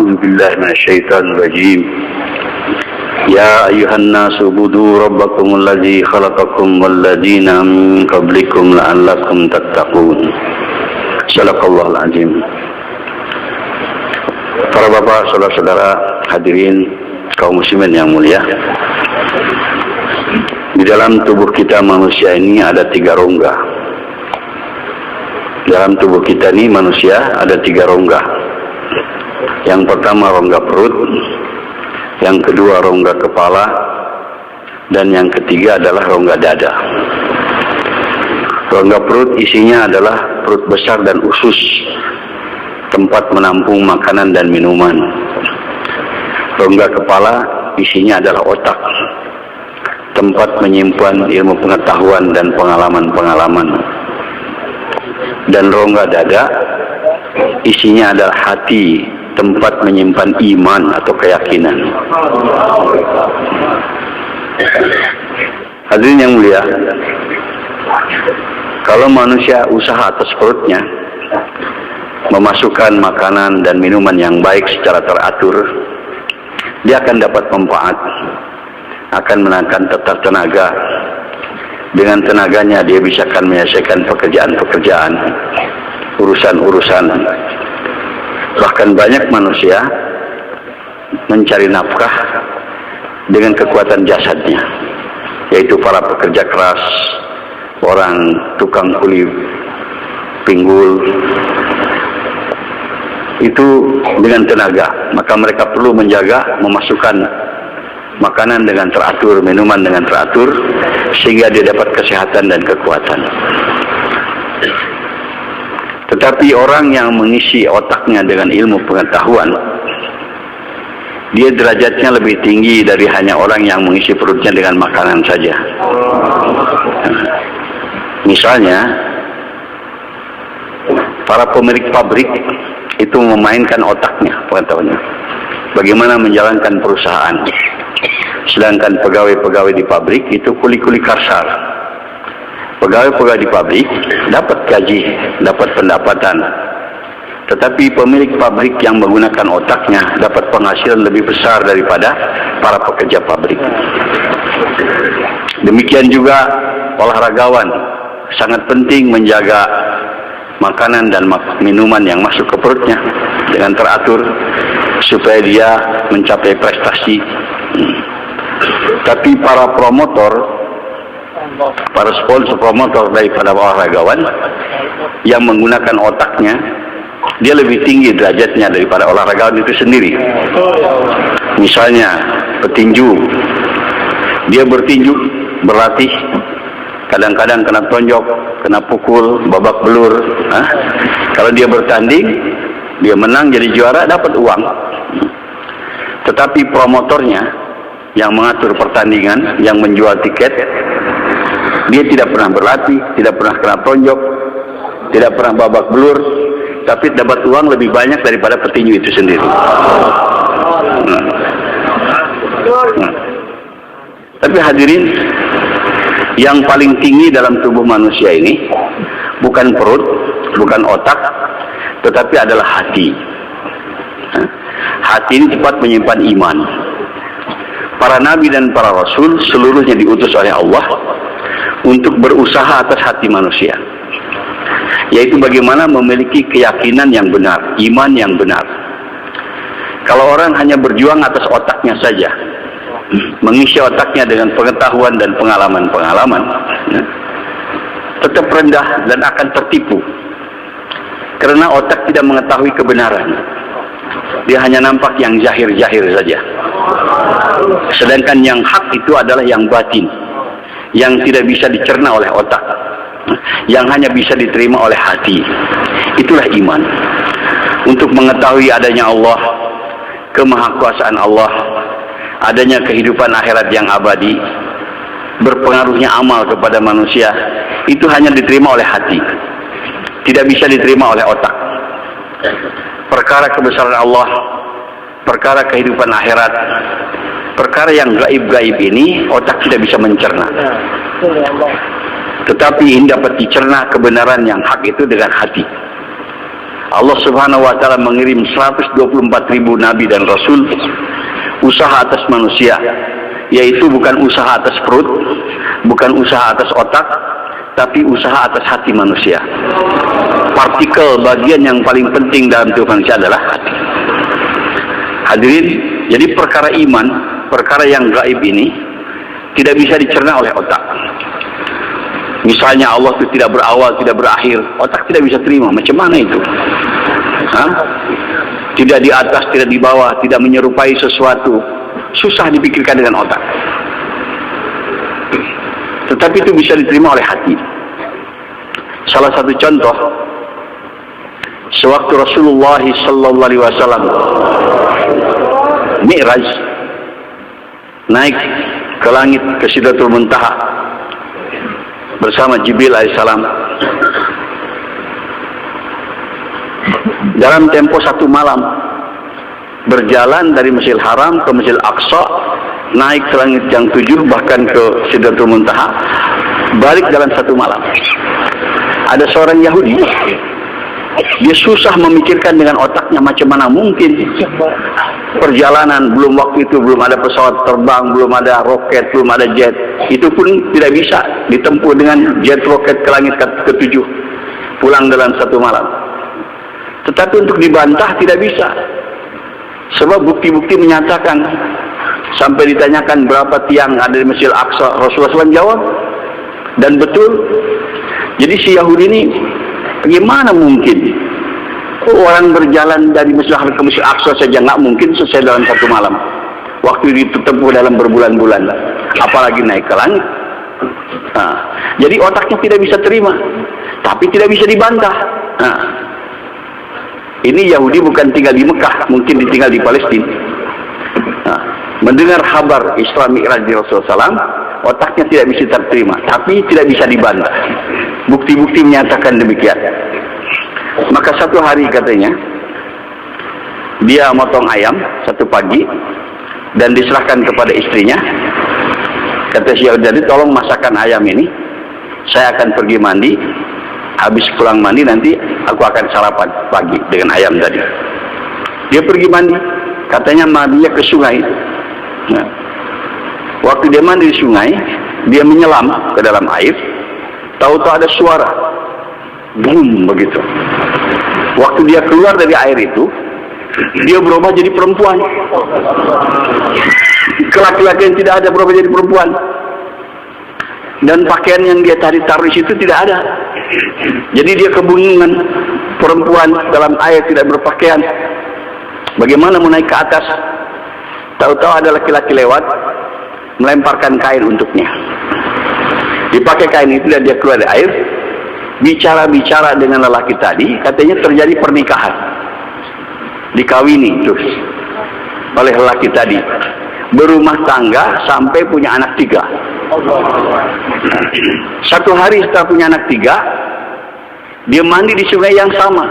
أعوذ بالله من الشيطان الرجيم يا أيها الناس اعبدوا ربكم الذي خلقكم والذين من قبلكم لعلكم تتقون. Sadaqallahul azim. Para bapak, saudara-saudara, hadirin kaum muslimin yang mulia. Di dalam tubuh kita manusia ini ada 3 rongga. Dalam tubuh kita ini manusia ada 3 rongga. Yang pertama rongga perut, yang kedua rongga kepala, dan yang ketiga adalah rongga dada. Rongga perut isinya adalah perut besar dan usus, tempat menampung makanan dan minuman. Rongga kepala isinya adalah otak, tempat menyimpan ilmu pengetahuan dan pengalaman-pengalaman. Dan rongga dada isinya adalah hati, tempat menyimpan iman atau keyakinan. Hadirin yang mulia, kalau manusia usaha atas perutnya memasukkan makanan dan minuman yang baik secara teratur, dia akan dapat manfaat, akan menaikkan tetap tenaga. Dengan tenaganya dia bisa akan menyelesaikan pekerjaan-pekerjaan, urusan-urusan. Bahkan banyak manusia mencari nafkah dengan kekuatan jasadnya, yaitu para pekerja keras, orang tukang kuli pinggul, itu dengan tenaga. Maka mereka perlu menjaga, memasukkan makanan dengan teratur, minuman dengan teratur, sehingga dia dapat kesehatan dan kekuatan. Tetapi orang yang mengisi otaknya dengan ilmu pengetahuan, dia derajatnya lebih tinggi dari hanya orang yang mengisi perutnya dengan makanan saja. Misalnya, para pemilik pabrik itu memainkan otaknya, pengetahuannya, bagaimana menjalankan perusahaan. Sedangkan pegawai-pegawai di pabrik itu kuli-kuli kasar. Pegawai-pegawai di pabrik dapat gaji, dapat pendapatan. Tetapi pemilik pabrik yang menggunakan otaknya dapat penghasilan lebih besar daripada para pekerja pabrik. Demikian juga olahragawan sangat penting menjaga makanan dan minuman yang masuk ke perutnya dengan teratur supaya dia mencapai prestasi. Tapi para promotor, para sponsor promotor daripada olahragawan yang menggunakan otaknya, dia lebih tinggi derajatnya daripada olahragawan itu sendiri. Misalnya petinju, dia bertinju, berlatih, kadang-kadang kena tonjok, kena pukul, babak belur. Kalau dia bertanding, dia menang jadi juara, dapat uang. Tetapi promotornya yang mengatur pertandingan, yang menjual tiket, dia tidak pernah berlatih, tidak pernah kena tonjok, tidak pernah babak belur, tapi dapat uang lebih banyak daripada petinju itu sendiri. Tapi hadirin, yang paling tinggi dalam tubuh manusia ini bukan perut, bukan otak, tetapi adalah hati. Hati ini tempat menyimpan iman. Para nabi dan para rasul seluruhnya diutus oleh Allah untuk berusaha atas hati manusia, yaitu bagaimana memiliki keyakinan yang benar, iman yang benar. Kalau orang hanya berjuang atas otaknya saja, mengisi otaknya dengan pengetahuan dan pengalaman-pengalaman, tetap rendah dan akan tertipu, karena otak tidak mengetahui kebenaran. Dia hanya nampak yang zahir-zahir saja. Sedangkan yang hak itu adalah yang batin, yang tidak bisa dicerna oleh otak, yang hanya bisa diterima oleh hati. Itulah iman. Untuk mengetahui adanya Allah, kemahakuasaan Allah, adanya kehidupan akhirat yang abadi, berpengaruhnya amal kepada manusia, itu hanya diterima oleh hati, tidak bisa diterima oleh otak. Perkara kebesaran Allah, perkara kehidupan akhirat, perkara yang gaib-gaib ini otak tidak bisa mencerna. Tetapi ini dapat dicerna kebenaran yang hak itu dengan hati. Allah Subhanahu wa taala mengirim 124.000 nabi dan rasul, usaha atas manusia, yaitu bukan usaha atas perut, bukan usaha atas otak, tapi usaha atas hati manusia. Partikel bagian yang paling penting dalam tubuh manusia adalah hati. Hadirin, jadi perkara iman, perkara yang gaib ini tidak bisa dicerna oleh otak. Misalnya Allah itu tidak berawal, tidak berakhir, otak tidak bisa terima. Macam mana itu? Hah? Tidak di atas, tidak di bawah, tidak menyerupai sesuatu, susah dipikirkan dengan otak. Tetapi itu bisa diterima oleh hati. Salah satu contoh, sewaktu Rasulullah sallallahu alaihi wasallam Mi'raj, naik ke langit, ke Sidratul Muntaha bersama Jibril alaihissalam, dalam tempo 1 malam berjalan dari Masjidil Haram ke Masjidil Aqsa, naik ke langit yang 7, bahkan ke Sidratul Muntaha, balik dalam 1 malam. Ada seorang Yahudi, dia susah memikirkan dengan otaknya, macam mana mungkin perjalanan, belum waktu itu belum ada pesawat terbang, belum ada roket, belum ada jet, itu pun tidak bisa ditempuh dengan jet roket ke langit ke-7, pulang dalam 1 malam. Tetapi untuk dibantah tidak bisa, sebab bukti-bukti menyatakan, sampai ditanyakan berapa tiang ada di Masjidil Aqsa, Rasulullah SAW jawab, dan betul. Jadi si Yahudi ini, bagaimana mungkin orang berjalan dari Masjidil Haram ke Masjidil Aqsa saja nggak mungkin selesai dalam 1 malam. Waktu itu tempuh dalam berbulan-bulan, apalagi naik ke langit. Nah, jadi otaknya tidak bisa terima, tapi tidak bisa dibantah. Nah, ini Yahudi bukan tinggal di Mekah, mungkin ditinggal di Palestina. Nah, mendengar kabar Isra Mi'raj di Rasulullah SAW, otaknya tidak bisa terima, tapi tidak bisa dibantah. Bukti-bukti menyatakan demikian. Maka satu hari katanya, dia motong ayam satu pagi dan diserahkan kepada istrinya. Kata si Yahudi, jadi tolong masakan ayam ini, saya akan pergi mandi, habis pulang mandi nanti aku akan sarapan pagi dengan ayam tadi. Dia pergi mandi, katanya mandinya ke sungai. Nah, waktu dia mandi di sungai, dia menyelam ke dalam air, tahu-tahu ada suara, boom begitu. Waktu dia keluar dari air itu, dia berubah jadi perempuan. Laki-laki yang tidak ada berubah jadi perempuan. Dan pakaian yang dia taruh di situ tidak ada. Jadi dia kebingungan, perempuan dalam air tidak berpakaian. Bagaimana mau naik ke atas? Tahu-tahu ada laki-laki lewat, melemparkan kain untuknya. Dipakai kain itu dan dia keluar dari air, bicara-bicara dengan lelaki tadi, katanya terjadi pernikahan, dikawini terus oleh lelaki tadi, berumah tangga sampai punya anak 3. Satu hari setelah punya anak 3, dia mandi di sungai yang sama.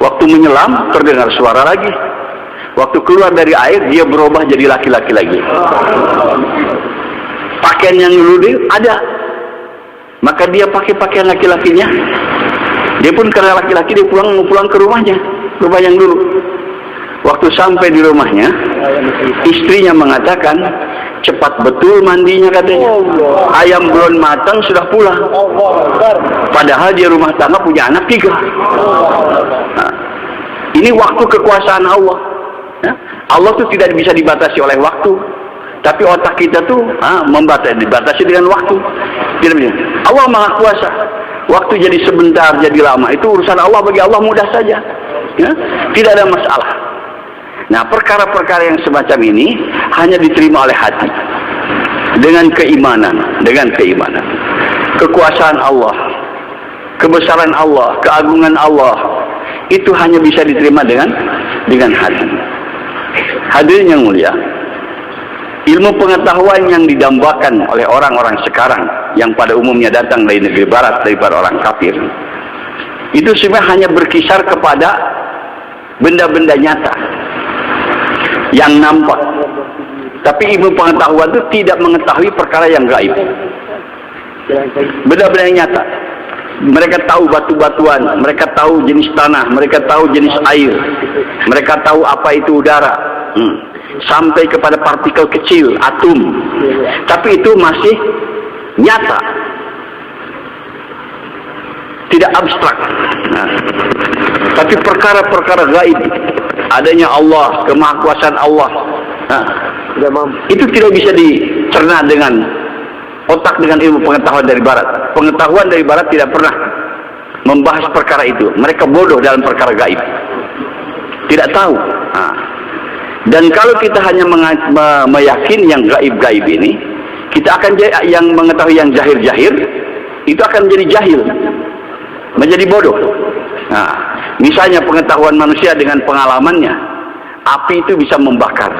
Waktu menyelam terdengar suara lagi. Waktu keluar dari air dia berubah jadi laki-laki lagi. Pakaian yang dulu dia ada, maka dia pakai pakaian laki-lakinya. Dia pun karena laki-laki dia pulang ke rumahnya, rumah yang dulu. Waktu sampai di rumahnya, istrinya mengatakan, cepat betul mandinya katanya. Ayam belum matang sudah pulang. Padahal dia rumah tangga punya anak 3. Nah, ini waktu kekuasaan Allah. Allah tuh tidak bisa dibatasi oleh waktu, tapi otak kita tuh dibatasi dengan waktu. Allah Maha Kuasa. Waktu jadi sebentar, jadi lama, itu urusan Allah. Bagi Allah mudah saja, ya? Tidak ada masalah. Nah, perkara-perkara yang semacam ini hanya diterima oleh hati dengan keimanan, kekuasaan Allah, kebesaran Allah, keagungan Allah, itu hanya bisa diterima dengan hati. Hadirin yang mulia, ilmu pengetahuan yang didambakan oleh orang-orang sekarang yang pada umumnya datang dari negeri barat, daripada orang kafir, itu sebenarnya hanya berkisar kepada benda-benda nyata yang nampak. Tapi ilmu pengetahuan itu tidak mengetahui perkara yang gaib, benda-benda yang nyata. Mereka tahu batu-batuan, mereka tahu jenis tanah, mereka tahu jenis air, mereka tahu apa itu udara, sampai kepada partikel kecil, atom. Tapi itu masih nyata, tidak abstrak. Tapi perkara-perkara gaib, adanya Allah, kemahakuasaan Allah, itu tidak bisa dicerna dengan otak, dengan ilmu pengetahuan dari barat. Pengetahuan dari barat tidak pernah membahas perkara itu. Mereka bodoh dalam perkara gaib, tidak tahu. Dan kalau kita hanya meyakini yang gaib-gaib ini, kita akan yang mengetahui yang jahir-jahir, itu akan menjadi jahil, menjadi bodoh. Misalnya pengetahuan manusia dengan pengalamannya, api itu bisa membakar.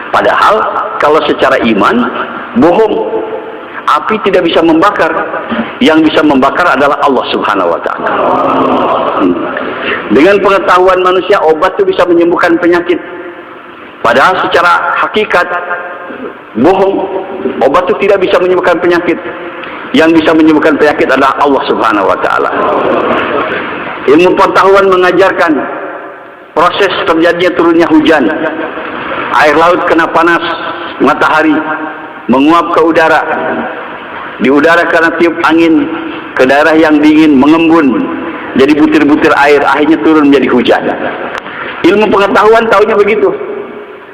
Padahal kalau secara iman, bohong. Api tidak bisa membakar. Yang bisa membakar adalah Allah Subhanahu wa Ta'ala. Dengan pengetahuan manusia, obat itu bisa menyembuhkan penyakit. Padahal secara hakikat, bohong. Obat itu tidak bisa menyembuhkan penyakit. Yang bisa menyembuhkan penyakit adalah Allah Subhanahu wa Ta'ala. Ilmu pengetahuan mengajarkan proses terjadinya turunnya hujan. Air laut kena panas matahari, menguap ke udara. Di udara karena tiup angin ke daerah yang dingin, mengembun jadi butir-butir air, akhirnya turun menjadi hujan. Ilmu pengetahuan taunya begitu.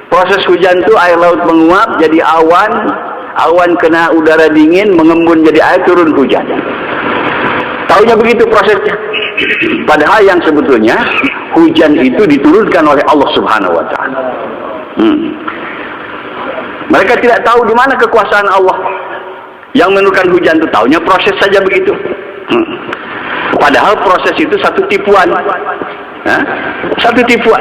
Proses hujan itu air laut menguap jadi awan, awan kena udara dingin, mengembun jadi air, turun hujan. Taunya begitu prosesnya. Padahal yang sebetulnya hujan itu diturunkan oleh Allah Subhanahu wa Ta'ala. Mereka tidak tahu di mana kekuasaan Allah yang menurunkan hujan itu. Taunya proses saja begitu. Padahal proses itu satu tipuan. Satu tipuan.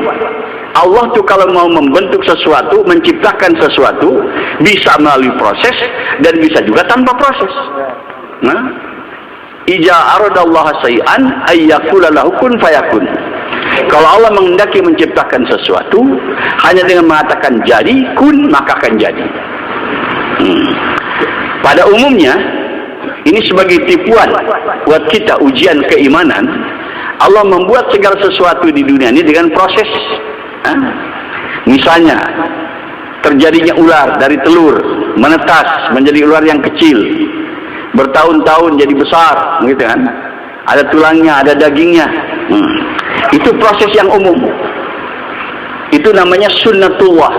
Allah tuh kalau mau membentuk sesuatu, menciptakan sesuatu, bisa melalui proses dan bisa juga tanpa proses. Ija aradallahu syai'an ayyakula lahu kun fayakun. Kalau Allah menghendaki menciptakan sesuatu, hanya dengan mengatakan jadi, kun, maka akan jadi. Pada umumnya, ini sebagai tipuan buat kita, ujian keimanan. Allah membuat segala sesuatu di dunia ini dengan proses. Misalnya, terjadinya ular dari telur, menetas menjadi ular yang kecil, bertahun-tahun jadi besar, gitu kan? Ada tulangnya, ada dagingnya. Itu proses yang umum. Itu namanya sunnatullah.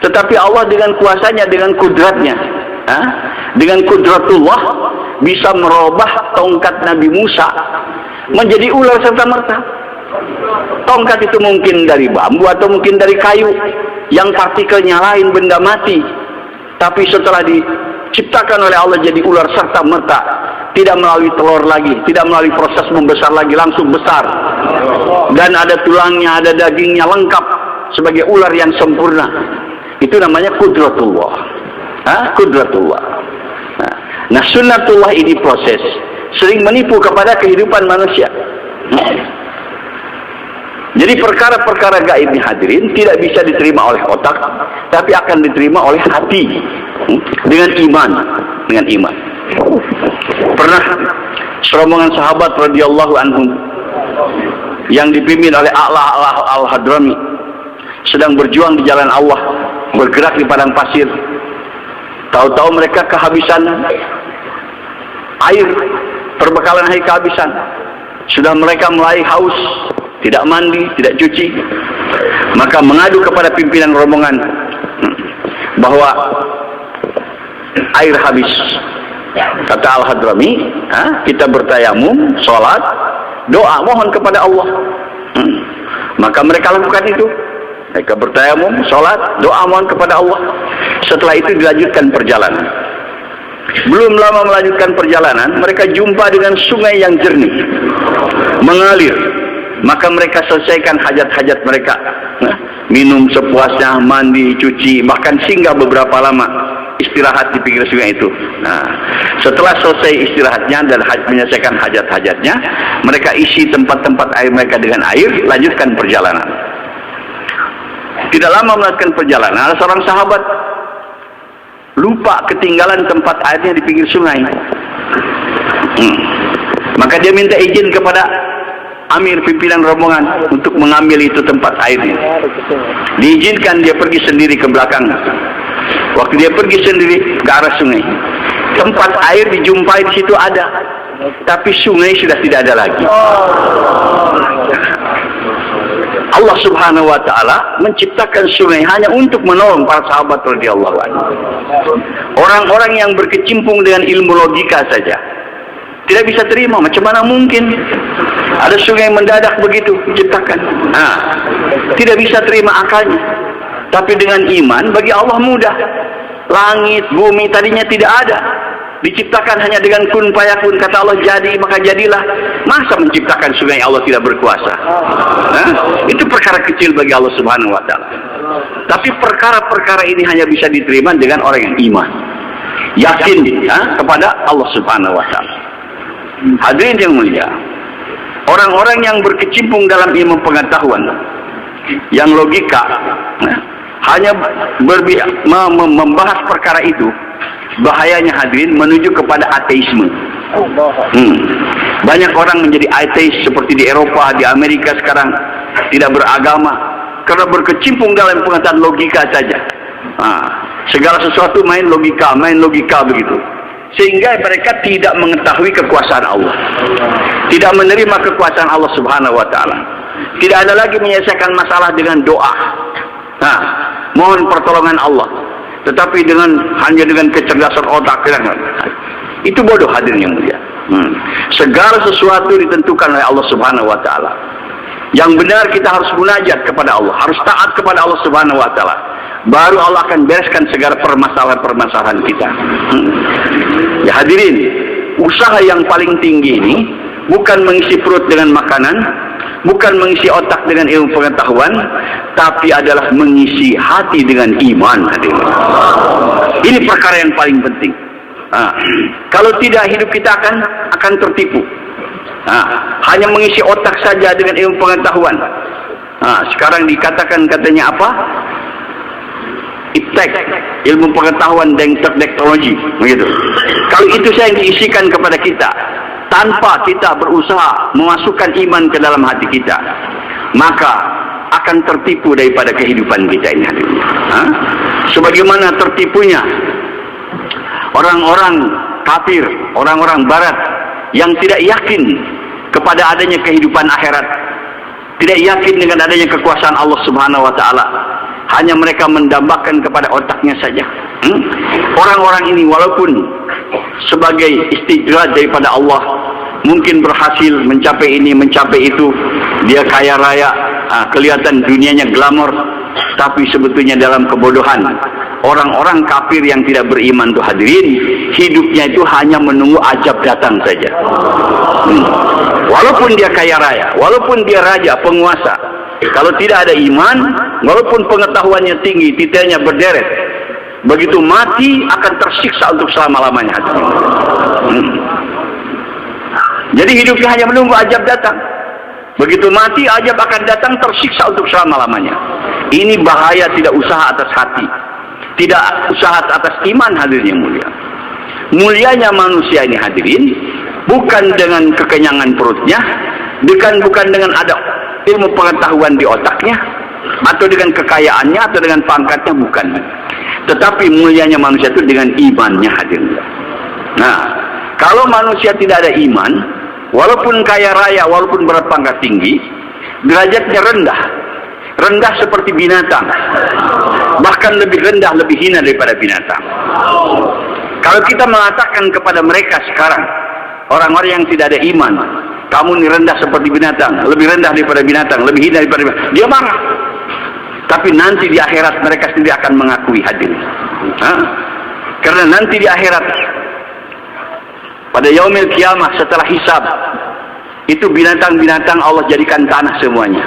Tetapi Allah dengan kuasanya, dengan kudratnya, dengan kudratullah bisa merubah tongkat Nabi Musa menjadi ular serta-merta. Tongkat itu mungkin dari bambu atau mungkin dari kayu yang partikelnya lain, benda mati. Tapi setelah diciptakan oleh Allah jadi ular serta-merta, tidak melalui telur lagi, tidak melalui proses membesar lagi, langsung besar. Dan ada tulangnya, ada dagingnya, lengkap sebagai ular yang sempurna. Itu namanya kudratullah. Kudratullah. Nah, sunnatullah ini proses sering menipu kepada kehidupan manusia. Jadi perkara-perkara gaib ini hadirin tidak bisa diterima oleh otak, tapi akan diterima oleh hati dengan iman, dengan iman. Pernah serombongan sahabat radhiyallahu anhum yang dipimpin oleh A'la al-Hadrami sedang berjuang di jalan Allah, bergerak di padang pasir. Tahu-tahu mereka kehabisan air, perbekalan air kehabisan. Sudah mereka mulai haus, tidak mandi, tidak cuci. Maka mengadu kepada pimpinan rombongan bahwa air habis. Kata Al-Hadrami, kita bertayamum, sholat, doa, mohon kepada Allah. Maka mereka lakukan itu. Mereka bertayamum, sholat, doa, mohon kepada Allah. Setelah itu dilanjutkan perjalanan. Belum lama melanjutkan perjalanan, mereka jumpa dengan sungai yang jernih, mengalir. Maka mereka selesaikan hajat-hajat mereka. Minum sepuasnya, mandi, cuci, bahkan singgah beberapa lama istirahat di pinggir sungai itu. Setelah selesai istirahatnya dan menyelesaikan hajat-hajatnya, mereka isi tempat-tempat air mereka dengan air, lanjutkan perjalanan. Tidak lama melanjutkan perjalanan, ada seorang sahabat lupa ketinggalan tempat airnya di pinggir sungai. Maka dia minta izin kepada amir pimpinan rombongan untuk mengambil itu tempat airnya. Diizinkan, dia pergi sendiri ke belakang. Waktu dia pergi sendiri ke arah sungai, tempat air dijumpai di situ ada, tapi sungai sudah tidak ada lagi. Allah Subhanahu wa taala menciptakan sungai hanya untuk menolong para sahabat radhiyallahu anhu. Orang-orang yang berkecimpung dengan ilmu logika saja tidak bisa terima, macam mana mungkin ada sungai mendadak begitu diciptakan. Tidak bisa terima akalnya. Tapi dengan iman bagi Allah mudah. Langit, bumi tadinya tidak ada, diciptakan hanya dengan kun fayakun, kata Allah jadi maka jadilah. Masa menciptakan sungai Allah tidak berkuasa? Itu perkara kecil bagi Allah Subhanahu wa taala. Tapi perkara-perkara ini hanya bisa diterima dengan orang yang iman, yakin kepada Allah Subhanahu wa taala. Hadirin yang mulia, orang-orang yang berkecimpung dalam ilmu pengetahuan yang logika hanya membahas perkara itu, bahayanya hadirin menuju kepada ateisme. Banyak orang menjadi ateis seperti di Eropa, di Amerika sekarang, tidak beragama karena berkecimpung dalam pengetahuan logika saja. Segala sesuatu main logika begitu, sehingga mereka tidak mengetahui kekuasaan Allah, tidak menerima kekuasaan Allah Subhanahu wa taala, tidak ada lagi menyelesaikan masalah dengan doa, mohon pertolongan Allah, tetapi hanya dengan kecerdasan otak. Itu bodoh hadirin yang mulia. Segala sesuatu ditentukan oleh Allah Subhanahu wa taala. Yang benar kita harus munajat kepada Allah, harus taat kepada Allah Subhanahu wa taala. Baru Allah akan bereskan segala permasalahan-permasalahan kita. Ya hadirin, usaha yang paling tinggi ini bukan mengisi perut dengan makanan, bukan mengisi otak dengan ilmu pengetahuan, tapi adalah mengisi hati dengan iman. Hadirin, ini perkara yang paling penting. Kalau tidak, hidup kita akan tertipu. Hanya mengisi otak saja dengan ilmu pengetahuan. Sekarang dikatakan katanya apa? Iptek, ilmu pengetahuan dan teknologi, begitu. Kalau itu saya diisikan kepada kita, tanpa kita berusaha memasukkan iman ke dalam hati kita, maka akan tertipu daripada kehidupan kita ini. Sebagaimana tertipunya orang-orang kafir, orang-orang barat yang tidak yakin kepada adanya kehidupan akhirat, tidak yakin dengan adanya kekuasaan Allah Subhanahu wa taala, hanya mereka mendambakan kepada otaknya saja. Orang-orang ini walaupun sebagai istidraj daripada Allah, mungkin berhasil mencapai ini, mencapai itu, dia kaya raya, kelihatan dunianya glamor, tapi sebetulnya dalam kebodohan. Orang-orang kafir yang tidak beriman itu hadirin, hidupnya itu hanya menunggu ajab datang saja. Walaupun dia kaya raya, walaupun dia raja, penguasa, kalau tidak ada iman, walaupun pengetahuannya tinggi, titelnya berderet, begitu mati akan tersiksa untuk selama-lamanya. Jadi hidupnya hanya menunggu ajab datang. Begitu mati, ajab akan datang, tersiksa untuk selama-lamanya. Ini bahaya tidak usaha atas hati, tidak usaha atas iman, hadirin yang mulia. Mulianya manusia ini hadirin, bukan dengan kekenyangan perutnya, bukan dengan ada ilmu pengetahuan di otaknya, atau dengan kekayaannya, atau dengan pangkatnya, bukan. Tetapi mulianya manusia itu dengan imannya, hadirin. Nah, kalau manusia tidak ada iman, walaupun kaya raya, walaupun berpangkat tinggi, derajatnya rendah seperti binatang, bahkan lebih rendah, lebih hina daripada binatang. Kalau kita mengatakan kepada mereka sekarang, orang-orang yang tidak ada iman, kamu ini rendah seperti binatang, lebih rendah daripada binatang, lebih hina daripada binatang, dia marah. Tapi nanti di akhirat mereka sendiri akan mengakui, hadirin. Karena nanti di akhirat, pada yaumil kiamah, setelah hisab, itu binatang-binatang Allah jadikan tanah semuanya.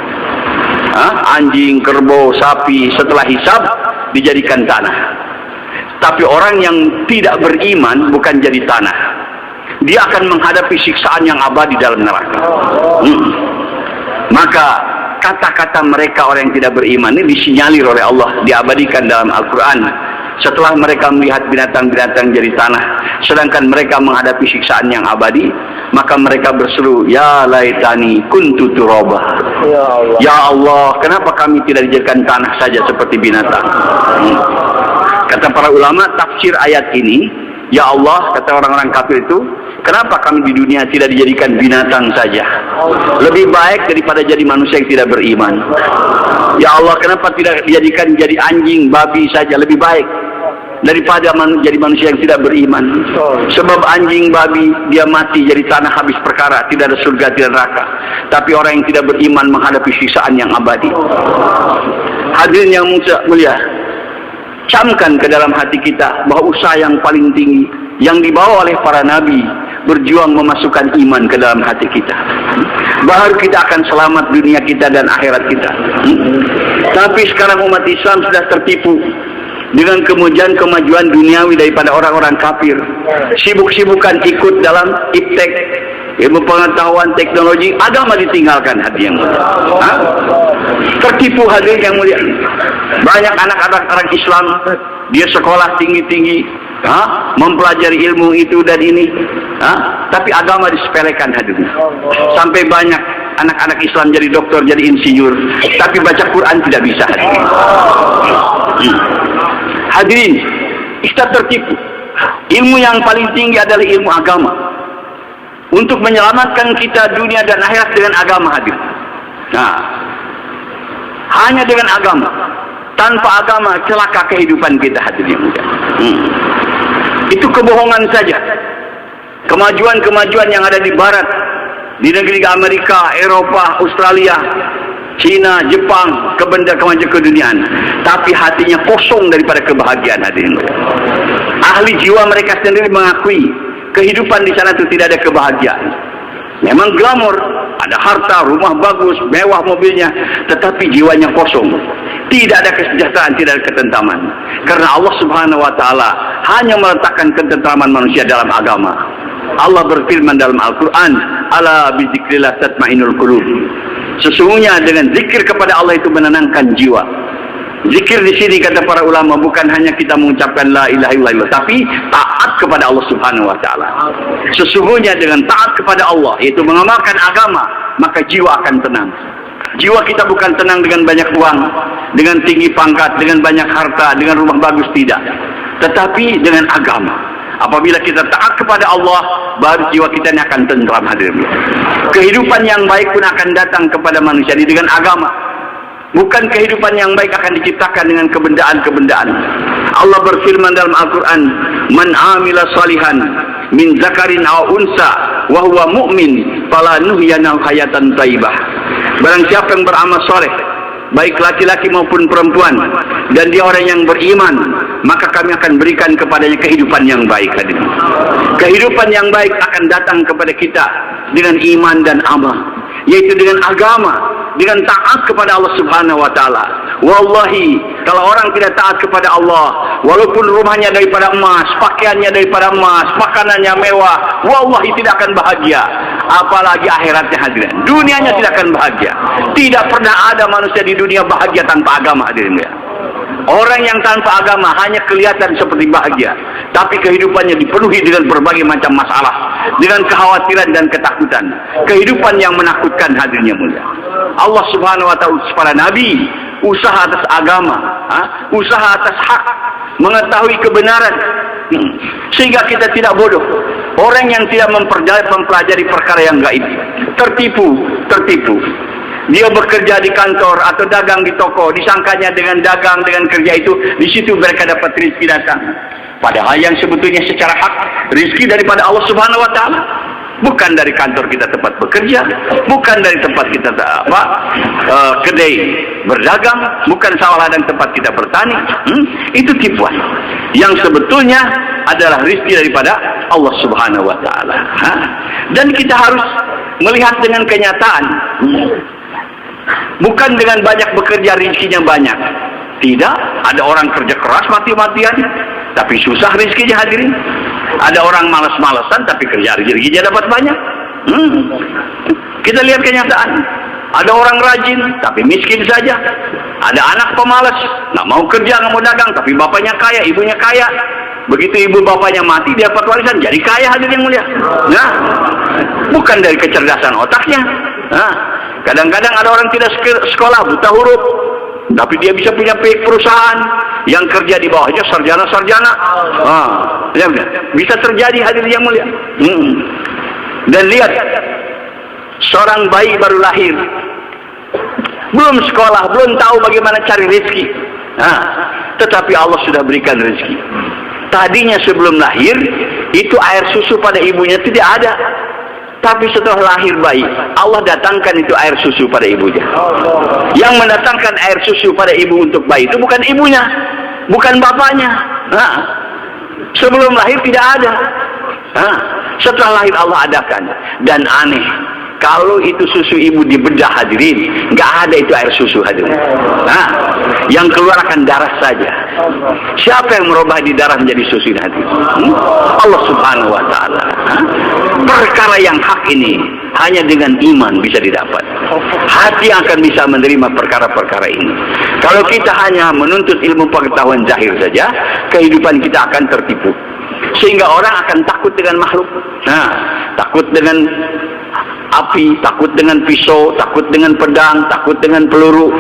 Anjing, kerbau, sapi, setelah hisab dijadikan tanah. Tapi orang yang tidak beriman bukan jadi tanah, dia akan menghadapi siksaan yang abadi dalam neraka. Maka kata-kata mereka orang yang tidak beriman ini disinyalir oleh Allah, diabadikan dalam Al-Quran. setelah mereka melihat binatang-binatang jadi tanah, sedangkan mereka menghadapi siksaan yang abadi, maka mereka berseru, ya laitani kuntu turaba. Ya Allah, kenapa kami tidak dijadikan tanah saja seperti binatang? Kata para ulama tafsir ayat ini, ya Allah, kata orang-orang kafir itu, kenapa kami di dunia tidak dijadikan binatang saja? Lebih baik daripada jadi manusia yang tidak beriman. Ya Allah, kenapa tidak dijadikan jadi anjing, babi saja? Lebih baik daripada jadi manusia yang tidak beriman. Sebab anjing, babi, dia mati jadi tanah habis perkara, tidak ada surga, tidak neraka. Tapi orang yang tidak beriman menghadapi siksaan yang abadi. Hadirin yang mulia, camkan ke dalam hati kita bahwa usaha yang paling tinggi yang dibawa oleh para nabi berjuang memasukkan iman ke dalam hati kita. Baru kita akan selamat dunia kita dan akhirat kita. Tapi sekarang umat Islam sudah tertipu dengan kemajuan duniawi daripada orang-orang kafir. Sibuk-sibukan ikut dalam iptek, ilmu pengetahuan, teknologi, agama ditinggalkan. Hati yang mulia. Tertipu hadirin yang mulia. Banyak anak-anak orang Islam dia sekolah tinggi-tinggi, mempelajari ilmu itu dan ini, tapi agama disepelekan hadirin. Sampai banyak anak-anak Islam jadi dokter, jadi insinyur, tapi baca Quran tidak bisa hadirin. Hadirin, kita tertipu. Ilmu yang paling tinggi adalah ilmu agama. Untuk menyelamatkan kita dunia dan akhirat dengan agama hadirin. Hanya dengan agama. Tanpa agama celaka kehidupan kita hadirin. Itu kebohongan saja. Kemajuan-kemajuan yang ada di barat, di negeri Amerika, Eropa, Australia, Cina, Jepang, kemajuan keduniaan, tapi hatinya kosong daripada kebahagiaan hadirin. Ahli jiwa mereka sendiri mengakui kehidupan di sana itu tidak ada kebahagiaan. Memang glamor, ada harta, rumah bagus, mewah mobilnya, tetapi jiwanya kosong. Tidak ada kesejahteraan, tidak ada ketentraman. Karena Allah Subhanahu wa taala hanya meletakkan ketentraman manusia dalam agama. Allah berfirman dalam Al-Qur'an, "Ala bizikrillah tatma'innul qulub." Sesungguhnya dengan zikir kepada Allah itu menenangkan jiwa. Zikir di sini kata para ulama bukan hanya kita mengucapkan la ilaha illallah, tapi taat kepada Allah Subhanahu wa taala. Sesungguhnya dengan taat kepada Allah, yaitu mengamalkan agama, maka jiwa akan tenang. Jiwa kita bukan tenang dengan banyak uang, dengan tinggi pangkat, dengan banyak harta, dengan rumah bagus, tidak. Tetapi dengan agama. Apabila kita taat kepada Allah, baru jiwa kita ini akan tentram hadirin. Kehidupan yang baik pun akan datang kepada manusia dengan agama. Bukan kehidupan yang baik akan diciptakan dengan kebendaan-kebendaan. Allah berfirman dalam Al-Quran, "Man amila salihan min zakarin aw unsa wa huwa mu'min fala nuhyanahu hayatan thayyibah." Barang siapa yang beramal soleh, baik laki-laki maupun perempuan, dan dia orang yang beriman, maka kami akan berikan kepadanya kehidupan yang baik. Kehidupan yang baik akan datang kepada kita dengan iman dan amal, yaitu dengan agama, dengan taat kepada Allah Subhanahu wa taala. Wallahi, kalau orang tidak taat kepada Allah, walaupun rumahnya daripada emas, pakaiannya daripada emas, makanannya mewah, wallahi tidak akan bahagia. Apalagi akhiratnya hadirin. Dunianya tidak akan bahagia. Tidak pernah ada manusia di dunia bahagia tanpa agama hadirin ya. Orang yang tanpa agama hanya kelihatan seperti bahagia, tapi kehidupannya dipenuhi dengan berbagai macam masalah, dengan kekhawatiran dan ketakutan. Kehidupan yang menakutkan hadirin yang mulia. Allah Subhanahu wa taala para nabi usaha atas agama, usaha atas hak, mengetahui kebenaran, sehingga kita tidak bodoh. Orang yang tidak mempelajari perkara yang gaib, tertipu. Dia bekerja di kantor atau dagang di toko, disangkanya dengan dagang, dengan kerja itu, di situ mereka dapat rezeki datang. Padahal yang sebetulnya secara hak, rezeki daripada Allah Subhanahu wa taala. Bukan dari kantor kita tempat bekerja, bukan dari tempat kita kedai berdagang, bukan sawah ladang tempat kita bertani. Itu tipuan. Yang sebetulnya adalah rezeki daripada Allah Subhanahu wa taala. Dan kita harus melihat dengan kenyataan. Bukan dengan banyak bekerja rezekinya banyak. Tidak, ada orang kerja keras mati-matian, tapi susah rezekinya hadirin. Ada orang malas-malasan tapi kerja rezekinya dapat banyak. Kita lihat kenyataan. Ada orang rajin, tapi miskin saja. Ada anak pemalas, nggak mau kerja, nggak mau dagang, tapi bapaknya kaya, ibunya kaya. Begitu ibu bapaknya mati, dia dapat warisan, jadi kaya, hadirin yang mulia. Nah, bukan dari kecerdasan otaknya. Nah, kadang-kadang ada orang tidak sekolah, buta huruf, tapi dia bisa punya perusahaan yang kerja di bawahnya sarjana-sarjana. Nah, ya, bisa terjadi, hadirin yang mulia. Dan lihat, seorang bayi baru lahir, belum sekolah, belum tahu bagaimana cari rezeki. Nah, tetapi Allah sudah berikan rezeki. Tadinya sebelum lahir, itu air susu pada ibunya tidak ada. Tapi setelah lahir bayi, Allah datangkan itu air susu pada ibunya. Yang mendatangkan air susu pada ibu untuk bayi itu bukan ibunya, bukan bapaknya. Nah, sebelum lahir tidak ada. Nah, setelah lahir Allah adakan. Dan aneh, kalau itu susu ibu dibedah, hadirin, nggak ada itu air susu, hadirin. Nah, yang keluar akan darah saja. Siapa yang merubah di darah menjadi susu, hadirin? Allah Subhanahu wa Ta'ala. Perkara yang hak ini hanya dengan iman bisa didapat. Hati yang akan bisa menerima perkara-perkara ini. Kalau kita hanya menuntut ilmu pengetahuan zahir saja, kehidupan kita akan tertipu. Sehingga orang akan takut dengan makhluk. Nah, takut dengan api, takut dengan pisau, takut dengan pedang, takut dengan peluru.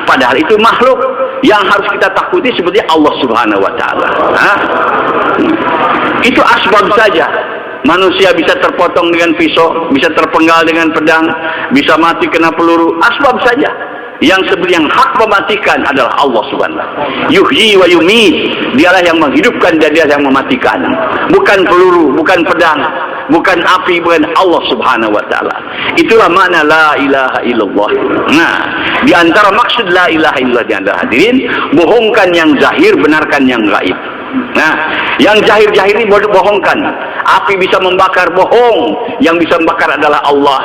Padahal itu makhluk. Yang harus kita takuti sebenarnya Allah Subhanahu wa Ta'ala. Itu asbab saja. Manusia bisa terpotong dengan pisau, bisa terpenggal dengan pedang, bisa mati kena peluru. Asbab saja. Yang sebenarnya yang hak mematikan adalah Allah Subhanahu wa Ta'ala. Yuhyi wa yumit. Dialah yang menghidupkan dan dia yang mematikan. Bukan peluru, bukan pedang, bukan api, bukan Allah Subhanahu wa Ta'ala. Itulah makna la ilaha illallah. Nah, di antara maksud la ilaha illallah di antara hadirin, bohongkan yang zahir, benarkan yang gaib. Nah, yang zahir-zahir ini bohongkan. Api bisa membakar, bohong. Yang bisa membakar adalah Allah.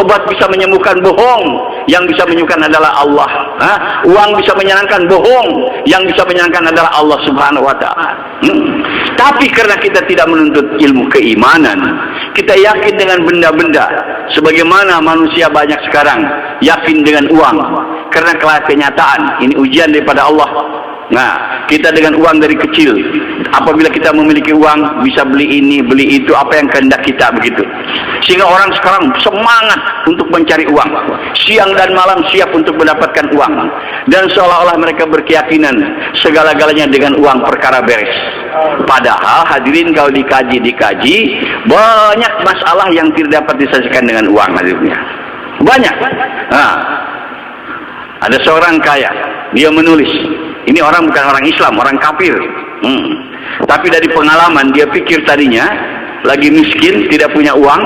Obat bisa menyembuhkan, bohong. Yang bisa menyembuhkan adalah Allah. Uang bisa menyenangkan, bohong. Yang bisa menyenangkan adalah Allah Subhanahu wa Ta'ala. Tapi karena kita tidak menuntut ilmu keimanan, kita yakin dengan benda-benda. Sebagaimana manusia banyak sekarang yakin dengan uang. Karena kenyataan, ini ujian daripada Allah. Nah, kita dengan uang dari kecil, apabila kita memiliki uang, bisa beli ini, beli itu, apa yang kehendak kita, begitu. Sehingga orang sekarang semangat untuk mencari uang, siang dan malam siap untuk mendapatkan uang. Dan seolah-olah mereka berkeyakinan segala-galanya dengan uang perkara beres. Padahal hadirin, kalau dikaji, banyak masalah yang tidak dapat diselesaikan dengan uang, hadirinnya. Banyak. Nah, ada seorang kaya, dia menulis. Ini orang bukan orang Islam, orang kafir. Tapi dari pengalaman, dia pikir tadinya lagi miskin, tidak punya uang.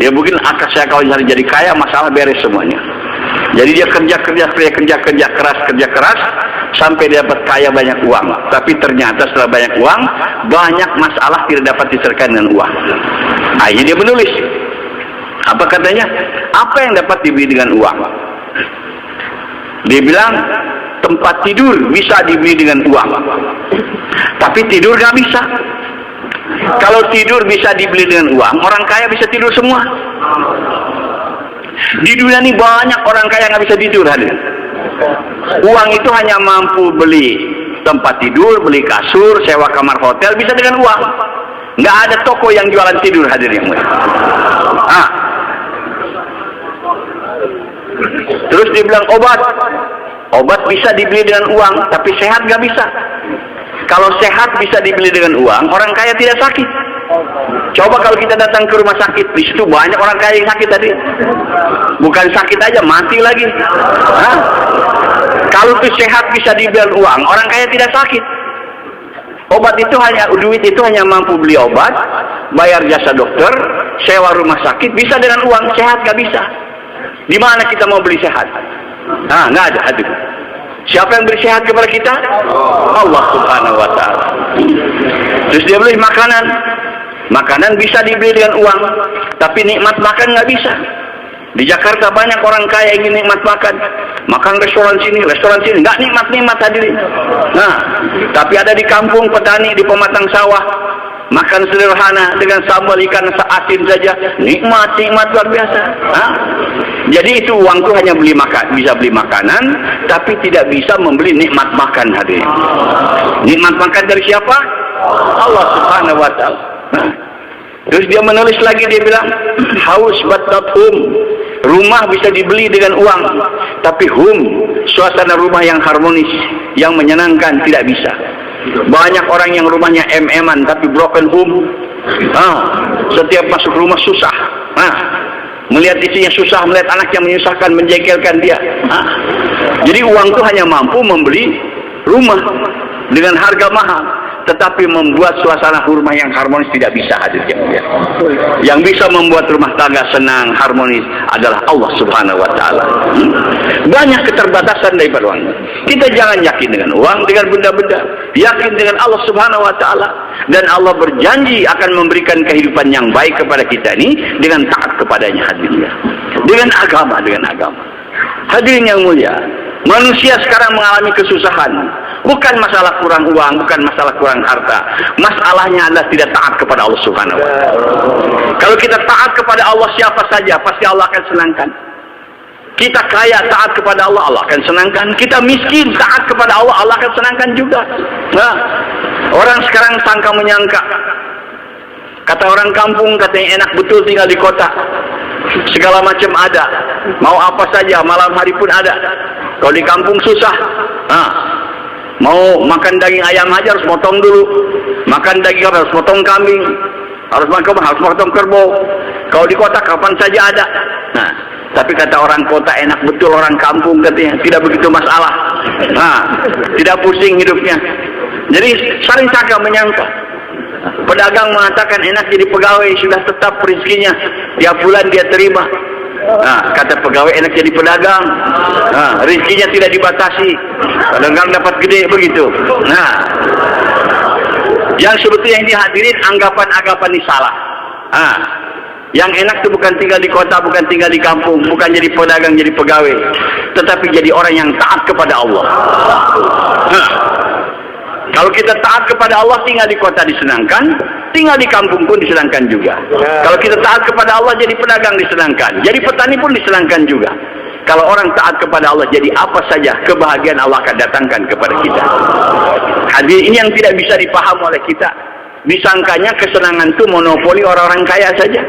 Dia mungkin saya kalau jadi kaya, masalah beres semuanya. Jadi dia kerja keras sampai dia dapat kaya banyak uang. Tapi ternyata setelah banyak uang, banyak masalah tidak dapat diselesaikan dengan uang. Akhirnya dia menulis. Apa katanya? Apa yang dapat dibeli dengan uang? Dia bilang, tempat tidur bisa dibeli dengan uang, tapi tidur nggak bisa. Kalau tidur bisa dibeli dengan uang, orang kaya bisa tidur semua. Di dunia ini banyak orang kaya nggak bisa tidur, hadirin. Uang itu hanya mampu beli tempat tidur, beli kasur, sewa kamar hotel, bisa dengan uang. Nggak ada toko yang jualan tidur, hadirin yang mulia. Terus dia bilang obat bisa dibeli dengan uang, tapi sehat nggak bisa. Kalau sehat bisa dibeli dengan uang, orang kaya tidak sakit. Coba kalau kita datang ke rumah sakit, di situ banyak orang kaya yang sakit tadi. Bukan sakit aja, mati lagi. Kalau itu sehat bisa dibeli dengan uang, orang kaya tidak sakit. Duit itu hanya mampu beli obat, bayar jasa dokter, sewa rumah sakit, bisa dengan uang. Sehat nggak bisa. Di mana kita mau beli sehat? Nggak ada, hadir. Siapa yang beri sehat kepada kita? Allah Subhanahu wa Ta'ala. Terus dia beli makanan. Makanan bisa dibeli dengan uang, tapi nikmat makan nggak bisa. Di Jakarta banyak orang kaya ingin nikmat makan. Makan restoran sini, nggak nikmat hadirin. Tapi ada di kampung petani, di pematang sawah, makan sederhana dengan sambal ikan asin saja, nikmat luar biasa. Jadi itu uangku hanya bisa beli makanan, tapi tidak bisa membeli nikmat makan hadirin. Nikmat makan dari siapa? Allah Subhanahu wa Ta'ala. Terus dia menulis lagi, dia bilang, haus battathum, rumah bisa dibeli dengan uang, tapi suasana rumah yang harmonis, yang menyenangkan tidak bisa. Banyak orang yang rumahnya MM-an tapi broken home. Setiap masuk rumah susah. Melihat isinya susah, melihat anaknya menyusahkan, menjengkelkan dia. Jadi uangku hanya mampu membeli rumah dengan harga mahal, tetapi membuat suasana rumah yang harmonis tidak bisa hadir. Yang bisa membuat rumah tangga senang, harmonis adalah Allah Subhanahu wa Ta'ala. Banyak keterbatasan daripada uang. Kita jangan yakin dengan uang, dengan benda-benda. Yakin dengan Allah Subhanahu wa Ta'ala. Dan Allah berjanji akan memberikan kehidupan yang baik kepada kita ini dengan taat kepadanya hadirin. Dengan agama. Hadirin yang mulia, manusia sekarang mengalami kesusahan. Bukan masalah kurang uang, bukan masalah kurang harta. Masalahnya adalah tidak taat kepada Allah Subhanahu wa Ta'ala. Kalau kita taat kepada Allah siapa saja, pasti Allah akan senangkan. Kita kaya taat kepada Allah, Allah akan senangkan. Kita miskin taat kepada Allah, Allah akan senangkan juga. Orang sekarang sangka menyangka. Kata orang kampung, katanya enak betul tinggal di kota. Segala macam ada. Mau apa saja, malam hari pun ada. Kalau di kampung susah. Mau makan daging ayam aja harus potong dulu. Makan daging harus potong kambing. Harus potong kerbau. Kalau di kota kapan saja ada. Tapi kata orang kota enak betul orang kampung katanya. Tidak begitu masalah. Tidak pusing hidupnya. Jadi saling sangka menyangka. Pedagang mengatakan enak jadi pegawai, sudah tetap rezekinya. Tiap bulan dia terima. Kata pegawai enak jadi pedagang. Rezekinya tidak dibatasi. Pedagang dapat gede begitu. Yang sebetulnya ini hadirin anggapan-anggapan ini salah. Yang enak itu bukan tinggal di kota, bukan tinggal di kampung, bukan jadi pedagang, jadi pegawai, tetapi jadi orang yang taat kepada Allah. Kalau kita taat kepada Allah, tinggal di kota disenangkan, tinggal di kampung pun disenangkan juga. Kalau kita taat kepada Allah, jadi pedagang disenangkan, jadi petani pun disenangkan juga. Kalau orang taat kepada Allah, jadi apa saja kebahagiaan Allah akan datangkan kepada kita. Hadir ini yang tidak bisa dipaham oleh kita. Disangkanya kesenangan itu monopoli orang-orang kaya saja.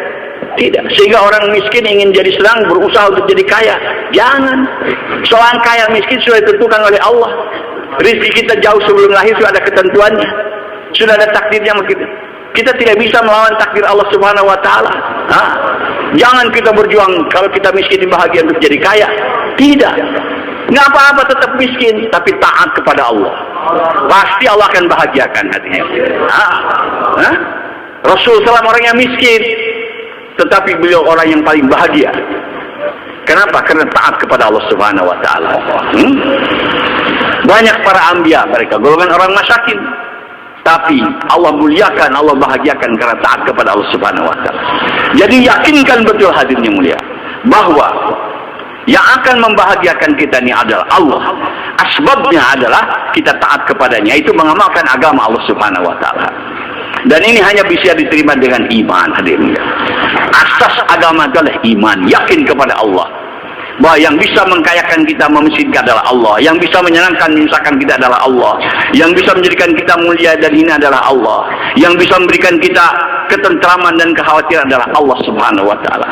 Tidak. Sehingga orang miskin ingin jadi senang, berusaha untuk jadi kaya. Jangan. Seorang kaya miskin sudah ditentukan oleh Allah. Rezeki kita jauh sebelum lahir sudah ada ketentuannya. Sudah ada takdirnya begitu. Kita tidak bisa melawan takdir Allah Subhanahu wa Ta'ala. Jangan kita berjuang kalau kita miskin bahagia untuk jadi kaya. Tidak. Nggak apa-apa tetap miskin, tapi taat kepada Allah. Pasti Allah akan bahagiakan hatinya. Rasul SAW orang yang miskin, tetapi beliau orang yang paling bahagia. Kenapa? Karena taat kepada Allah Subhanahu wa Ta'ala. Banyak para anbiya, mereka golongan orang masakin, tapi Allah muliakan, Allah bahagiakan karena taat kepada Allah Subhanahu wa Ta'ala. Jadi yakinkan betul hadirnya mulia bahwa yang akan membahagiakan kita ini adalah Allah. Asbabnya adalah kita taat kepadanya, itu mengamalkan agama Allah Subhanahu wa Ta'ala. Dan ini hanya bisa diterima dengan iman hadirin. Asas agama adalah iman, yakin kepada Allah. Bahwa yang bisa mengkayakan kita, memiskinkan adalah Allah. Yang bisa menyenangkan, menyusahkan kita adalah Allah. Yang bisa menjadikan kita mulia dan hina adalah Allah. Yang bisa memberikan kita ketentraman dan kekhawatiran adalah Allah Subhanahu wa Ta'ala.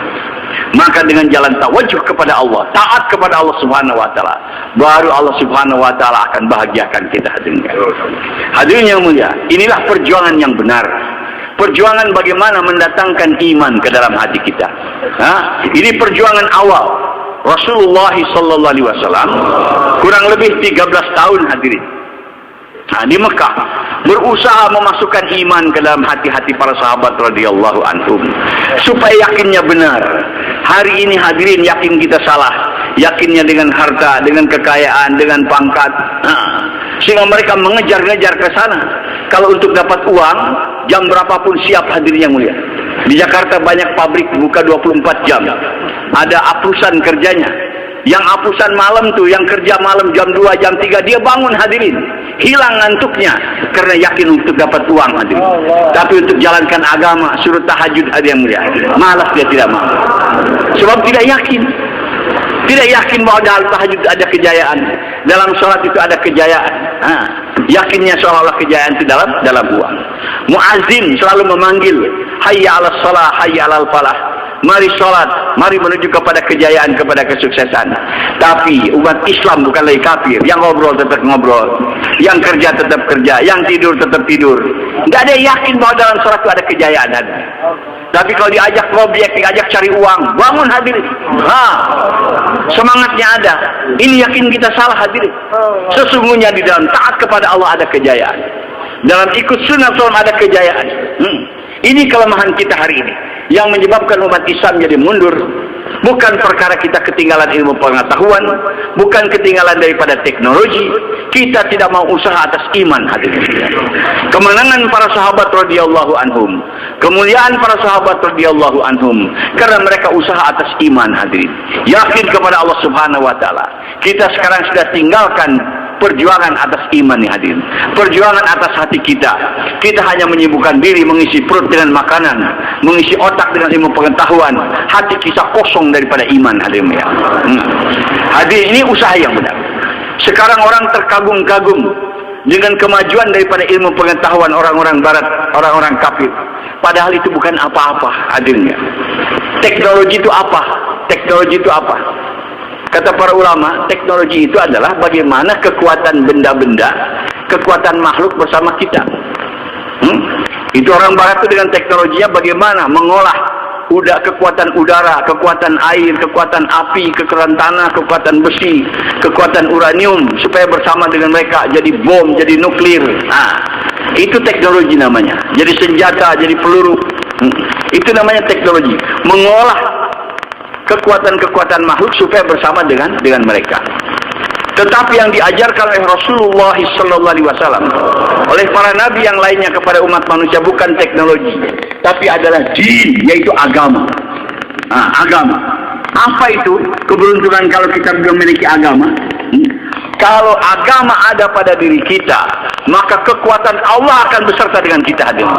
Maka dengan jalan tawajuh kepada Allah, taat kepada Allah Subhanahu wa Ta'ala, baru Allah Subhanahu wa Ta'ala akan bahagiakan kita hadirin. Hadirin yang mulia, inilah perjuangan yang benar. Perjuangan bagaimana mendatangkan iman ke dalam hati kita. Ini perjuangan awal. Rasulullah sallallahu alaihi wasallam kurang lebih 13 tahun hadirin. Di Mekah berusaha memasukkan iman ke dalam hati-hati para sahabat radhiyallahu anhum supaya yakinnya benar. Hari ini hadirin yakin kita salah, yakinnya dengan harta, dengan kekayaan, dengan pangkat, sehingga mereka mengejar-ngejar ke sana. Kalau untuk dapat uang, jam berapapun siap hadirin yang mulia. Di Jakarta banyak pabrik buka 24 jam. Ada apusan kerjanya. Yang apusan malam tuh, yang kerja malam jam 2, jam 3, dia bangun hadirin. Hilang ngantuknya karena yakin untuk dapat uang hadirin. Tapi untuk jalankan agama, suruh tahajud ada yang mulia. Malas dia tidak mau. Sebab tidak yakin. Tidak yakin bahwa dalam tahajud ada kejayaan, dalam sholat itu ada kejayaan. Yakinnya seolah-olah kejayaan itu dalam uang. Muazin selalu memanggil, hayya 'alas shalah, hayya 'alal falah. Mari sholat, mari menuju kepada kejayaan, kepada kesuksesan. Tapi umat Islam bukan lagi kafir. Yang ngobrol tetap ngobrol, yang kerja tetap kerja, yang tidur tetap tidur. Tidak ada yang yakin bahwa dalam sholat itu ada kejayaan. Tapi kalau diajak ngobjek, diajak cari uang, bangun hadirin. Semangatnya ada. Ini yakin kita salah hadirin. Sesungguhnya di dalam taat kepada Allah ada kejayaan. Dalam ikut sunnah Rasul ada kejayaan. Ini kelemahan kita hari ini yang menyebabkan umat Islam jadi mundur. Bukan perkara kita ketinggalan ilmu pengetahuan, bukan ketinggalan daripada teknologi. Kita tidak mau usaha atas iman hadirin. Kemenangan para sahabat radhiyallahu anhum, kemuliaan para sahabat radhiyallahu anhum karena mereka usaha atas iman hadirin. Yakin kepada Allah Subhanahu wa taala. Kita sekarang sudah tinggalkan perjuangan atas iman nih hadirin. Perjuangan atas hati kita. Kita hanya menyibukkan diri mengisi perut dengan makanan, mengisi otak dengan ilmu pengetahuan. Hati kita kosong daripada iman hadirin ya. Hadirin, ini usaha yang benar. Sekarang orang terkagum-kagum dengan kemajuan daripada ilmu pengetahuan orang-orang barat, orang-orang kafir. Padahal itu bukan apa-apa hadirnya. Teknologi itu apa? Teknologi itu apa? Kata para ulama, teknologi itu adalah bagaimana kekuatan benda-benda, kekuatan makhluk bersama kita. Itu orang barat itu dengan teknologinya bagaimana mengolah kekuatan udara, kekuatan air, kekuatan api, kekuatan tanah, kekuatan besi, kekuatan uranium supaya bersama dengan mereka jadi bom, jadi nuklir. Itu teknologi namanya. Jadi senjata, jadi peluru. Itu namanya teknologi. Mengolah kekuatan-kekuatan makhluk supaya bersama dengan mereka. Tetapi yang diajarkan oleh Rasulullah SAW, oleh para nabi yang lainnya kepada umat manusia bukan teknologi, tapi adalah din, yaitu agama. Agama. Apa itu keberuntungan kalau kita memiliki agama? Kalau agama ada pada diri kita, maka kekuatan Allah akan beserta dengan kita hadirin.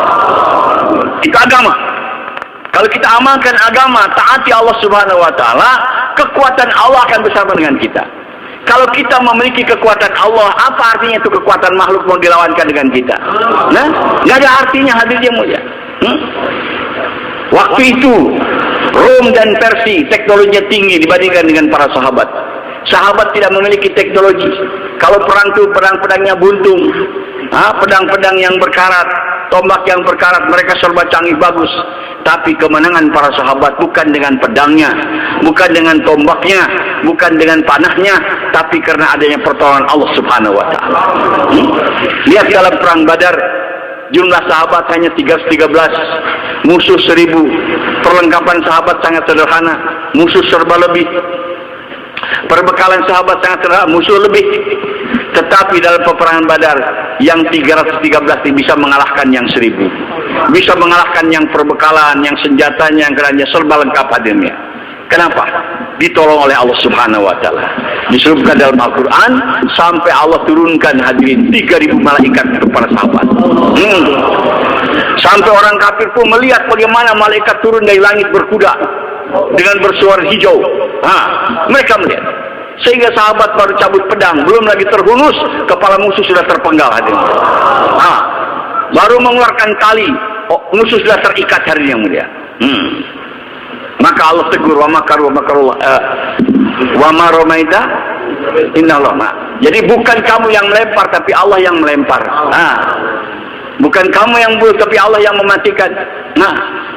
Itu agama. Kalau kita amalkan agama, taati Allah Subhanahu wa taala, kekuatan Allah akan bersama dengan kita. Kalau kita memiliki kekuatan Allah, apa artinya itu kekuatan makhluk mau dilawankan dengan kita? Nggak ada artinya hadirin yang mulia. Waktu itu Rom dan Persia teknologinya tinggi dibandingkan dengan para sahabat. Sahabat tidak memiliki teknologi. Kalau perang itu pedang-pedangnya buntung, pedang-pedang yang berkarat, tombak yang berkarat, mereka serba canggih bagus. Tapi kemenangan para sahabat bukan dengan pedangnya, bukan dengan tombaknya, bukan dengan panahnya, tapi karena adanya pertolongan Allah Subhanahu wa taala. Lihat dalam perang Badar, jumlah sahabat hanya 313, musuh 1000. Perlengkapan sahabat sangat sederhana, musuh serba lebih. Perbekalan sahabat sangat sederhana, musuh lebih. Tetapi dalam peperangan Badar, yang 313 bisa mengalahkan yang 1000. Bisa mengalahkan yang perbekalan, yang senjatanya, yang kerannya serba lengkap hadirnya. Kenapa? Ditolong oleh Allah Subhanahu wa taala. Disebutkan dalam Al-Quran sampai Allah turunkan hadirin 3000 malaikat untuk para sahabat. Sampai orang kafir pun melihat bagaimana malaikat turun dari langit berkuda dengan bersuara hijau. Mereka melihat. Sehingga sahabat baru cabut pedang, belum lagi terhunus, kepala musuh sudah terpenggal hadirin. Baru mengeluarkan tali, musuh sudah terikat hari yang mulia. Maka Allah tegur, wa makaru wa makarullah, wa ma ramaita innallah. Jadi bukan kamu yang melempar, tapi Allah yang melempar. Bukan kamu yang bunuh, tapi Allah yang mematikan.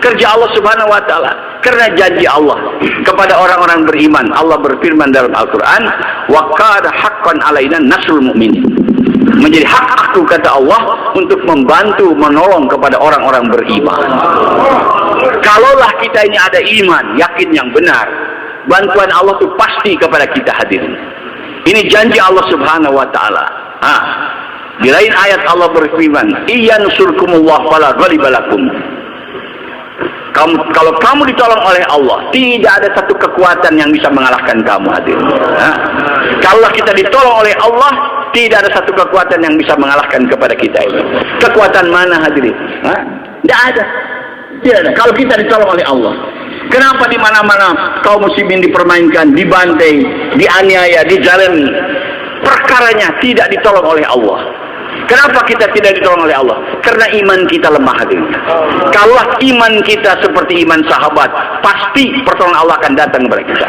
Kerja Allah Subhanahu wa taala. Karena janji Allah kepada orang-orang beriman, Allah berfirman dalam Al-Quran, wa qad haqqan alaina nasrul mu'minin. Menjadi hak aku, kata Allah, untuk membantu menolong kepada orang-orang beriman. Kalaulah kita ini ada iman, yakin yang benar, bantuan Allah itu pasti kepada kita hadirin. Ini janji Allah Subhanahu wa taala. Di lain ayat Allah berfirman, "Iyansurkumullah fala ghaliba lakum." Kalau kamu ditolong oleh Allah, tidak ada satu kekuatan yang bisa mengalahkan kamu hadirin. Kalau kita ditolong oleh Allah, tidak ada satu kekuatan yang bisa mengalahkan kepada kita ini. Kekuatan mana hadirin? Tidak ada. Tidak ada. Kalau kita ditolong oleh Allah. Kenapa di mana-mana kaum muslimin dipermainkan, dibantai, dianiaya, dijalani? Perkaranya tidak ditolong oleh Allah. Kenapa kita tidak ditolong oleh Allah? Karena iman kita lemah hadirin. Kalau iman kita seperti iman sahabat, pasti pertolongan Allah akan datang kepada kita.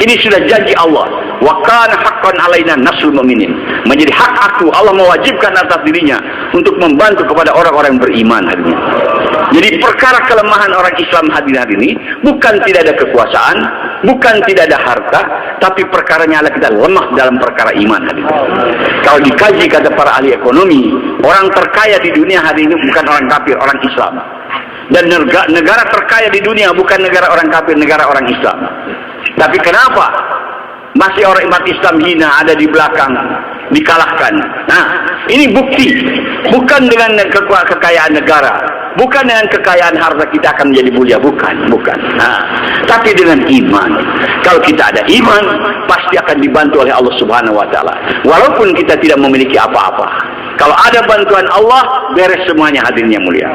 Ini sudah janji Allah. Wa kana haqqan alaina nasrul mu'minin. Menjadi hak aku, Allah mewajibkan atas dirinya untuk membantu kepada orang-orang yang beriman hadirin. Jadi perkara kelemahan orang Islam hadirin ini bukan tidak ada kekuasaan, bukan tidak ada harta, tapi perkaranya adalah kita lemah dalam perkara iman hadirin. Kalau dikaji kata para ahli ekonomi, orang terkaya di dunia hari ini bukan orang kafir, orang Islam. Dan negara terkaya di dunia bukan negara orang kafir, negara orang Islam. Tapi kenapa masih orang umat Islam hina, ada di belakang, dikalahkan? Nah, ini bukti. Bukan dengan kekayaan negara, bukan dengan kekayaan harta kita akan menjadi mulia, bukan. Nah, tapi dengan iman. Kalau kita ada iman, pasti akan dibantu oleh Allah Subhanahu wa taala. Walaupun kita tidak memiliki apa-apa. Kalau ada bantuan Allah, beres semuanya hadirin yang mulia.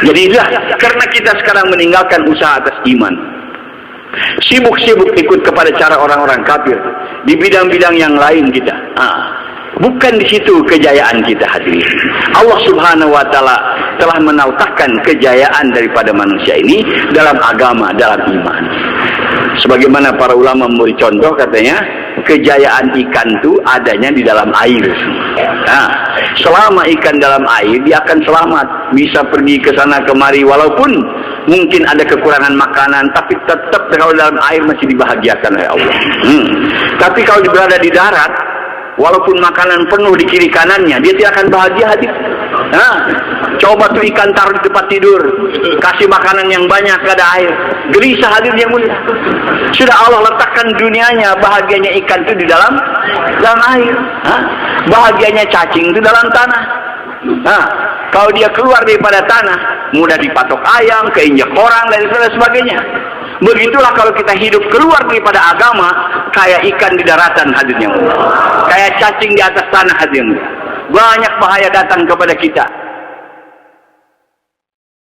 Jadi inilah karena kita sekarang meninggalkan usaha atas iman. Sibuk-sibuk ikut kepada cara orang-orang kafir di bidang-bidang yang lain kita. Bukan di situ kejayaan kita hadirin. Allah Subhanahu wa taala telah menautahkan kejayaan daripada manusia ini dalam agama, dalam iman. Sebagaimana para ulama memberi contoh, katanya kejayaan ikan itu adanya di dalam air. Nah, selama ikan dalam air, dia akan selamat, bisa pergi ke sana kemari, walaupun mungkin ada kekurangan makanan, tapi tetap kalau dalam air masih dibahagiakan oleh Allah. Tapi kalau berada di darat, walaupun makanan penuh di kiri kanannya, dia tidak akan bahagia hadir. Nah, coba tuh ikan taruh di tempat tidur, kasih makanan yang banyak, gak ada air, gelisah hadir yang mulia. Sudah Allah letakkan dunianya, bahagianya ikan itu di dalam air. Bahagianya cacing itu dalam tanah. Nah, kalau dia keluar daripada tanah, mudah dipatok ayam, keinjak orang, dan sebagainya. Begitulah kalau kita hidup keluar daripada agama, kayak ikan di daratan hadirnya, kayak cacing di atas tanah hadirnya. Banyak bahaya datang kepada kita.